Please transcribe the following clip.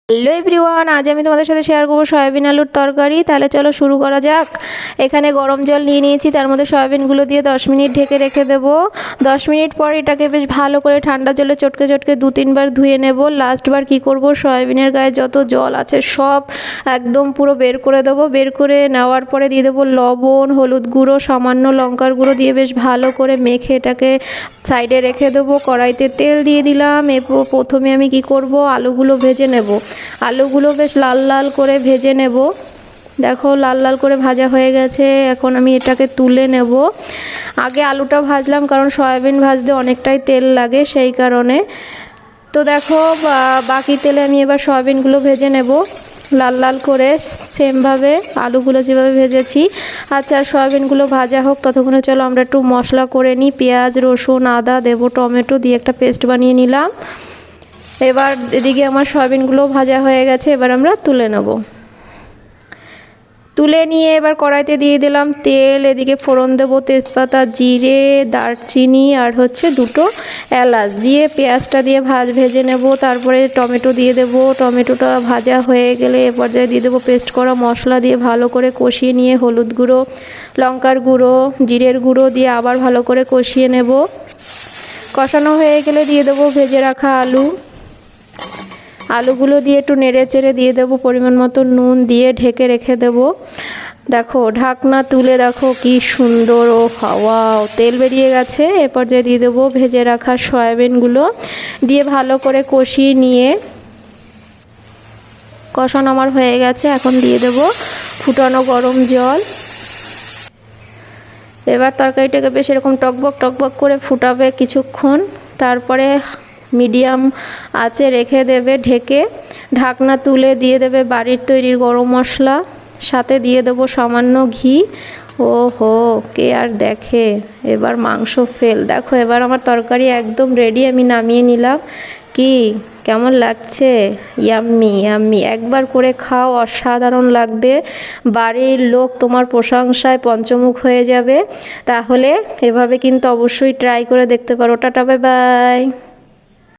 Hello everyone, আজ আমি তোমাদের সাথে শেয়ার করবো সয়াবিন আলুর তরকারি। তাহলে চলো শুরু করা যাক। এখানে গরম জল নিয়ে নিয়েছি, তার মধ্যে সয়াবিনগুলো দিয়ে 10 মিনিট ঢেকে রেখে দেবো। 10 মিনিট পর এটাকে বেশ ভালো করে ঠান্ডা জলে চটকে চটকে 2-3 বার ধুয়ে নেব। লাস্টবার কি করব, সয়াবিনের গায়ে যত জল আছে সব একদম পুরো বের করে দেবো। বের করে নেওয়ার পরে দিয়ে দেবো লবণ, হলুদ গুঁড়ো, সামান্য লঙ্কার গুঁড়ো দিয়ে বেশ ভালো করে মেখে এটাকে সাইডে রেখে দেবো। কড়াইতে তেল দিয়ে দিলাম। প্রথমে আমি কি করব, আলুগুলো ভেজে নেব। আলুগুলো বেশ লাল লাল করে ভেজে নেব। দেখো লাল লাল করে ভাজা হয়ে গেছে, এখন আমি এটাকে তুলে নেব। আগে আলুটা ভাজলাম কারণ সয়াবিন ভাজতে অনেকটাই তেল লাগে, সেই কারণে। তো দেখো বাকি তেলে আমি এবার সয়াবিনগুলো ভেজে নেব লাল লাল করে, সেমভাবে আলুগুলো যেভাবে ভেজেছি। আচ্ছা, সয়াবিনগুলো ভাজা হোক, ততক্ষণে চলো আমরা একটু মশলা করে নিই। পেঁয়াজ, রসুন, আদা দেবো, টমেটো দিয়ে একটা পেস্ট বানিয়ে নিলাম। এবার এদিকে আমার সয়াবিনগুলো ভাজা হয়ে গেছে, এবার আমরা তুলে নেব। তুলে নিয়ে এবার কড়াইতে দিয়ে দিলাম তেল। এদিকে ফোড়ন দেবো তেজপাতা, জিরে, দারচিনি আর হচ্ছে 2টো এলাচ দিয়ে পেঁয়াজটা দিয়ে ভেজে নেব। তারপরে টমেটো দিয়ে দেবো। টমেটোটা ভাজা হয়ে গেলে এ পর্যায়ে দিয়ে দেবো পেস্ট করা মশলা দিয়ে ভালো করে কষিয়ে নিয়ে হলুদ গুঁড়ো, লঙ্কার গুঁড়ো, জিরের গুঁড়ো দিয়ে আবার ভালো করে কষিয়ে নেব। কষানো হয়ে গেলে দিয়ে দেবো ভেজে রাখা আলুগুলো দিয়ে একটু নেড়ে চেড়ে দিয়ে দেবো পরিমাণ মতো নুন দিয়ে ঢেকে রেখে দেব। দেখো ঢাকনা তুলে দেখো কি সুন্দর ও হাওয়া তেল বেরিয়ে গেছে। এ পর্যায়ে দিয়ে দেবো ভেজে রাখা সয়াবিনগুলো দিয়ে ভালো করে কষিয়ে নিয়ে, কষানো আমার হয়ে গেছে, এখন দিয়ে দেবো ফুটানো গরম জল। এবার তরকারিটাকে বেশ এরকম টকবক টকবক করে ফুটাবে কিছুক্ষণ, তারপরে মিডিয়াম আঁচে রেখে দেবে ঢেকে। ঢাকনা তুলে দিয়ে দেবে বাড়ির তৈরি গরম মশলা, সাথে দিয়ে দেবো সামান্য ঘি। ও হো, কে আর দেখে, এবার মাংস ফেল। দেখো এবার আমার তরকারি একদম রেডি, আমি নামিয়ে নিলাম। কি কেমন লাগছে? ইয়াম্মি ইয়াম্মি, একবার করে খাও, অসাধারণ লাগবে। বাড়ির লোক তোমার প্রশংসায় পঞ্চমুখ হয়ে যাবে। তাহলে এভাবে কিন্তু অবশ্যই ট্রাই করে দেখতে পারো। Tata, bye bye.